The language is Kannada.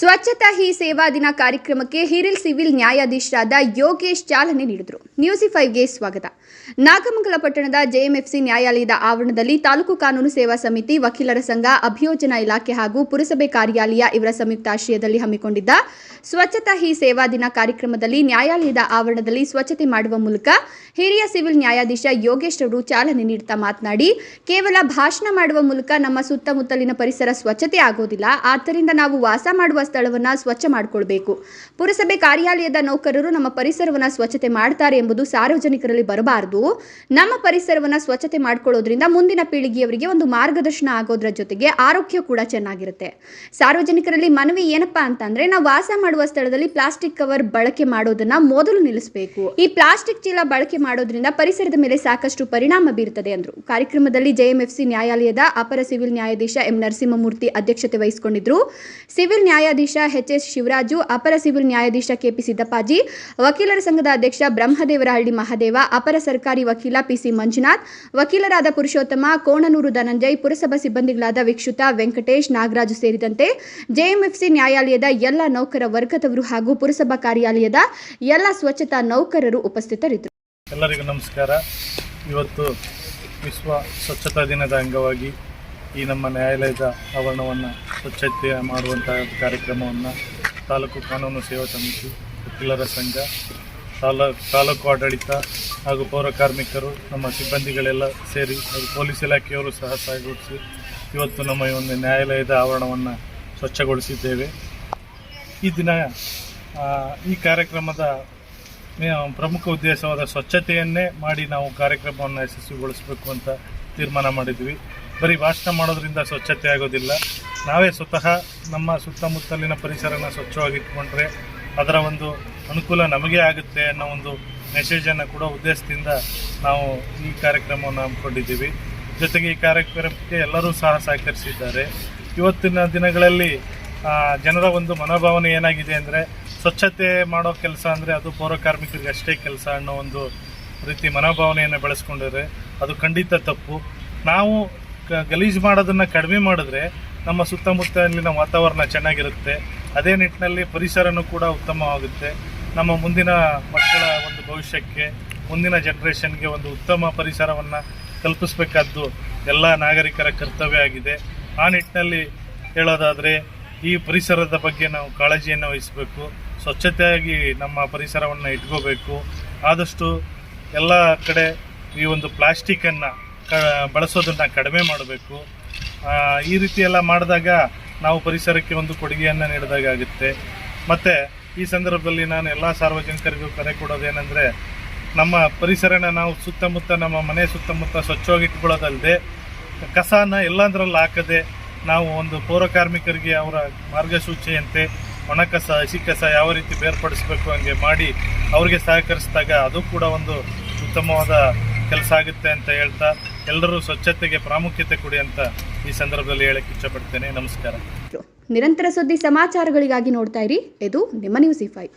ಸ್ವಚ್ಛತಾ ಹಿ ಸೇವಾ ದಿನ ಕಾರ್ಯಕ್ರಮಕ್ಕೆ ಹಿರಿಯ ಸಿವಿಲ್ ನ್ಯಾಯಾಧೀಶರಾದ ಯೋಗೇಶ್ ಚಾಲನೆ ನೀಡಿದರು. ನ್ಯೂಸ್5ಗೆ ಸ್ವಾಗತ. ನಾಗಮಂಗಲ ಪಟ್ಟಣದ ಜೆಎಂಎಫ್ಸಿ ನ್ಯಾಯಾಲಯದ ಆವರಣದಲ್ಲಿ ತಾಲೂಕು ಕಾನೂನು ಸೇವಾ ಸಮಿತಿ, ವಕೀಲರ ಸಂಘ, ಅಭಿಯೋಜನಾ ಇಲಾಖೆ ಹಾಗೂ ಪುರಸಭೆ ಕಾರ್ಯಾಲಯ ಇವರ ಸಂಯುಕ್ತಾಶ್ರಯದಲ್ಲಿ ಹಮ್ಮಿಕೊಂಡಿದ್ದ ಸ್ವಚ್ಛತಾ ಹಿ ಸೇವಾ ದಿನ ಕಾರ್ಯಕ್ರಮದಲ್ಲಿ ನ್ಯಾಯಾಲಯದ ಆವರಣದಲ್ಲಿ ಸ್ವಚ್ಛತೆ ಮಾಡುವ ಮೂಲಕ ಹಿರಿಯ ಸಿವಿಲ್ ನ್ಯಾಯಾಧೀಶ ಯೋಗೇಶ್ ಅವರು ಚಾಲನೆ ನೀಡುತ್ತಾ ಮಾತನಾಡಿ, ಕೇವಲ ಭಾಷಣ ಮಾಡುವ ಮೂಲಕ ನಮ್ಮ ಸುತ್ತಮುತ್ತಲಿನ ಪರಿಸರ ಸ್ವಚ್ಛತೆ ಆಗೋದಿಲ್ಲ. ಆದ್ದರಿಂದ ನಾವು ವಾಸ ಮಾಡುವ ಸ್ಥಳವನ್ನು ಸ್ವಚ್ಛ ಮಾಡಿಕೊಳ್ಳಬೇಕು. ಪುರಸಭೆ ಕಾರ್ಯಾಲಯದ ನೌಕರರು ನಮ್ಮ ಪರಿಸರವನ್ನು ಸ್ವಚ್ಛತೆ ಮಾಡ್ತಾರೆ ಎಂಬುದು ಸಾರ್ವಜನಿಕರಲ್ಲಿ ಬರಬಾರದು. ನಮ್ಮ ಪರಿಸರವನ್ನು ಸ್ವಚ್ಛತೆ ಮಾಡಿಕೊಳ್ಳೋದ್ರಿಂದ ಮುಂದಿನ ಪೀಳಿಗೆಯವರಿಗೆ ಒಂದು ಮಾರ್ಗದರ್ಶನ ಆಗೋದ್ರ ಜೊತೆಗೆ ಆರೋಗ್ಯ ಕೂಡ ಚೆನ್ನಾಗಿರುತ್ತೆ. ಸಾರ್ವಜನಿಕರಲ್ಲಿ ಮನವಿ ಏನಪ್ಪಾ ಅಂತಂದ್ರೆ, ನಾವು ವಾಸ ಮಾಡುವ ಸ್ಥಳದಲ್ಲಿ ಪ್ಲಾಸ್ಟಿಕ್ ಕವರ್ ಬಳಕೆ ಮಾಡೋದನ್ನ ಮೊದಲು ನಿಲ್ಲಿಸಬೇಕು. ಈ ಪ್ಲಾಸ್ಟಿಕ್ ಚೀಲ ಬಳಕೆ ಮಾಡೋದ್ರಿಂದ ಪರಿಸರದ ಮೇಲೆ ಸಾಕಷ್ಟು ಪರಿಣಾಮ ಬೀರುತ್ತದೆ ಎಂದರು. ಕಾರ್ಯಕ್ರಮದಲ್ಲಿ ಜೆಎಂಎಫ್ಸಿ ನ್ಯಾಯಾಲಯದ ಅಪರ ಸಿವಿಲ್ ನ್ಯಾಯಾಧೀಶ ಎಂ ನರಸಿಂಹಮೂರ್ತಿ ಅಧ್ಯಕ್ಷತೆ ವಹಿಸಿಕೊಂಡಿದ್ದರು. ಸಿವಿಲ್ ನ್ಯಾಯಾಧೀಶ ಎಚ್.ಎಸ್. ಶಿವರಾಜು, ಅಪರ ಸಿವಿಲ್ ನ್ಯಾಯಾಧೀಶ ಕೆಪಿ ಸಿದ್ದಪ್ಪಾಜಿ, ವಕೀಲರ ಸಂಘದ ಅಧ್ಯಕ್ಷ ಬ್ರಹ್ಮದೇವರಹಳ್ಳಿ ಮಹದೇವ, ಅಪರ ಸರ್ಕಾರಿ ವಕೀಲ ಪಿಸಿ ಮಂಜುನಾಥ್, ವಕೀಲರಾದ ಪುರುಷೋತ್ತಮ, ಕೋಣನೂರು ಧನಂಜಯ್, ಪುರಸಭಾ ಸಿಬ್ಬಂದಿಗಳಾದ ವಿಕ್ಷುತಾ, ವೆಂಕಟೇಶ್, ನಾಗರಾಜು ಸೇರಿದಂತೆ ಜೆಎಂಎಫ್ಸಿ ನ್ಯಾಯಾಲಯದ ಎಲ್ಲ ನೌಕರ ವರ್ಗದವರು ಹಾಗೂ ಪುರಸಭಾ ಕಾರ್ಯಾಲಯದ ಎಲ್ಲ ಸ್ವಚ್ಛತಾ ನೌಕರರು ಉಪಸ್ಥಿತರಿದ್ದರು. ಎಲ್ಲರಿಗೂ ನಮಸ್ಕಾರ. ಇವತ್ತು ವಿಶ್ವ ಸ್ವಚ್ಛತಾ ದಿನದ ಅಂಗವಾಗಿ ಈ ನಮ್ಮ ನ್ಯಾಯಾಲಯದ ಆವರಣವನ್ನು ಸ್ವಚ್ಛತೆ ಮಾಡುವಂತಹ ಕಾರ್ಯಕ್ರಮವನ್ನು ತಾಲೂಕು ಕಾನೂನು ಸೇವಾ ಸಮಿತಿ, ವಕೀಲರ ಸಂಘ, ತಾಲೂಕು ಆಡಳಿತ ಹಾಗೂ ಪೌರ ಕಾರ್ಮಿಕರು, ನಮ್ಮ ಸಿಬ್ಬಂದಿಗಳೆಲ್ಲ ಸೇರಿ ಹಾಗೂ ಪೊಲೀಸ್ ಇಲಾಖೆಯವರು ಸಹ ಸಹಗೂಡಿಸಿ ಇವತ್ತು ನಮ್ಮ ಈ ಒಂದು ನ್ಯಾಯಾಲಯದ ಆವರಣವನ್ನು ಸ್ವಚ್ಛಗೊಳಿಸಿದ್ದೇವೆ. ಈ ದಿನ ಈ ಕಾರ್ಯಕ್ರಮದ ಪ್ರಮುಖ ಉದ್ದೇಶವಾದ ಸ್ವಚ್ಛತೆಯನ್ನೇ ಮಾಡಿ ನಾವು ಕಾರ್ಯಕ್ರಮವನ್ನು ಯಶಸ್ವಿಗೊಳಿಸಬೇಕು ಅಂತ ತೀರ್ಮಾನ ಮಾಡಿದ್ವಿ. ಬರೀ ಭಾಷಣ ಮಾಡೋದ್ರಿಂದ ಸ್ವಚ್ಛತೆ ಆಗೋದಿಲ್ಲ. ನಾವೇ ಸ್ವತಃ ನಮ್ಮ ಸುತ್ತಮುತ್ತಲಿನ ಪರಿಸರನ ಸ್ವಚ್ಛವಾಗಿಟ್ಕೊಂಡ್ರೆ ಅದರ ಒಂದು ಅನುಕೂಲ ನಮಗೆ ಆಗುತ್ತೆ ಅನ್ನೋ ಒಂದು ಮೆಸೇಜನ್ನು ಕೂಡ ಉದ್ದೇಶದಿಂದ ನಾವು ಈ ಕಾರ್ಯಕ್ರಮವನ್ನು ಹಮ್ಮಿಕೊಂಡಿದ್ದೀವಿ. ಜೊತೆಗೆ ಈ ಕಾರ್ಯಕ್ರಮಕ್ಕೆ ಎಲ್ಲರೂ ಸಹ ಸಹಕರಿಸಿದ್ದಾರೆ. ಇವತ್ತಿನ ದಿನಗಳಲ್ಲಿ ಜನರ ಒಂದು ಮನೋಭಾವನೆ ಏನಾಗಿದೆ ಅಂದರೆ, ಸ್ವಚ್ಛತೆ ಮಾಡೋ ಕೆಲಸ ಅಂದರೆ ಅದು ಪೌರ ಕಾರ್ಮಿಕರಿಗೆ ಅಷ್ಟೇ ಕೆಲಸ ಅನ್ನೋ ಒಂದು ರೀತಿ ಮನೋಭಾವನೆಯನ್ನು ಬೆಳೆಸ್ಕೊಂಡಿದ್ರೆ ಅದು ಖಂಡಿತ ತಪ್ಪು. ನಾವು ಗಲೀಜು ಮಾಡೋದನ್ನು ಕಡಿಮೆ ಮಾಡಿದ್ರೆ ನಮ್ಮ ಸುತ್ತಮುತ್ತಲಿನ ವಾತಾವರಣ ಚೆನ್ನಾಗಿರುತ್ತೆ. ಅದೇ ನಿಟ್ಟಿನಲ್ಲಿ ಪರಿಸರನೂ ಕೂಡ ಉತ್ತಮವಾಗುತ್ತೆ. ನಮ್ಮ ಮುಂದಿನ ಮಕ್ಕಳ ಒಂದು ಭವಿಷ್ಯಕ್ಕೆ, ಮುಂದಿನ ಜನ್ರೇಷನ್ಗೆ ಒಂದು ಉತ್ತಮ ಪರಿಸರವನ್ನು ಕಲ್ಪಿಸಬೇಕಾದ್ದು ಎಲ್ಲ ನಾಗರಿಕರ ಕರ್ತವ್ಯ ಆಗಿದೆ. ಆ ನಿಟ್ಟಿನಲ್ಲಿ ಹೇಳೋದಾದರೆ ಈ ಪರಿಸರದ ಬಗ್ಗೆ ನಾವು ಕಾಳಜಿಯನ್ನು ವಹಿಸಬೇಕು. ಸ್ವಚ್ಛತೆಯಾಗಿ ನಮ್ಮ ಪರಿಸರವನ್ನು ಇಟ್ಕೋಬೇಕು. ಆದಷ್ಟು ಎಲ್ಲ ಕಡೆ ಈ ಒಂದು ಪ್ಲಾಸ್ಟಿಕ್ಕನ್ನು ಬಳಸೋದನ್ನು ಕಡಿಮೆ ಮಾಡಬೇಕು. ಈ ರೀತಿ ಎಲ್ಲ ಮಾಡಿದಾಗ ನಾವು ಪರಿಸರಕ್ಕೆ ಒಂದು ಕೊಡುಗೆಯನ್ನು ನೀಡಿದಾಗ ಆಗುತ್ತೆ. ಮತ್ತು ಈ ಸಂದರ್ಭದಲ್ಲಿ ನಾನು ಎಲ್ಲ ಸಾರ್ವಜನಿಕರಿಗೂ ಕರೆ ಕೊಡೋದೇನೆಂದರೆ, ನಮ್ಮ ಪರಿಸರನ ನಾವು ಸುತ್ತಮುತ್ತ ನಮ್ಮ ಮನೆ ಸುತ್ತಮುತ್ತ ಸ್ವಚ್ಛವಾಗಿ ಇಟ್ಕೊಳ್ಳೋದಲ್ಲದೆ ಕಸನ ಎಲ್ಲಂದ್ರಲ್ಲಿ ಹಾಕದೆ ನಾವು ಒಂದು ಪೌರ ಕಾರ್ಮಿಕರಿಗೆ ಅವರ ಮಾರ್ಗಸೂಚಿಯಂತೆ ಒಣ ಕಸ, ಹಸಿ ಕಸ ಯಾವ ರೀತಿ ಬೇರ್ಪಡಿಸಬೇಕು ಹಂಗೆ ಮಾಡಿ ಅವ್ರಿಗೆ ಸಹಕರಿಸಿದಾಗ ಅದು ಕೂಡ ಒಂದು ಉತ್ತಮವಾದ ಕೆಲಸ ಆಗುತ್ತೆ ಅಂತ ಹೇಳ್ತಾ, ಎಲ್ಲರೂ ಸ್ವಚ್ಛತೆಗೆ ಪ್ರಾಮುಖ್ಯತೆ ಕೊಡಿ ಅಂತ ಈ ಸಂದರ್ಭದಲ್ಲಿ ಹೇಳಕ್ಕೆ ಇಷ್ಟಪಡ್ತೇನೆ. ನಮಸ್ಕಾರ. ನಿರಂತರ ಸುದ್ದಿ ಸಮಾಚಾರಗಳಿಗಾಗಿ ನೋಡ್ತಾ ಇರಿ. ಇದು ನಿಮ್ಮ ನ್ಯೂಸ್5.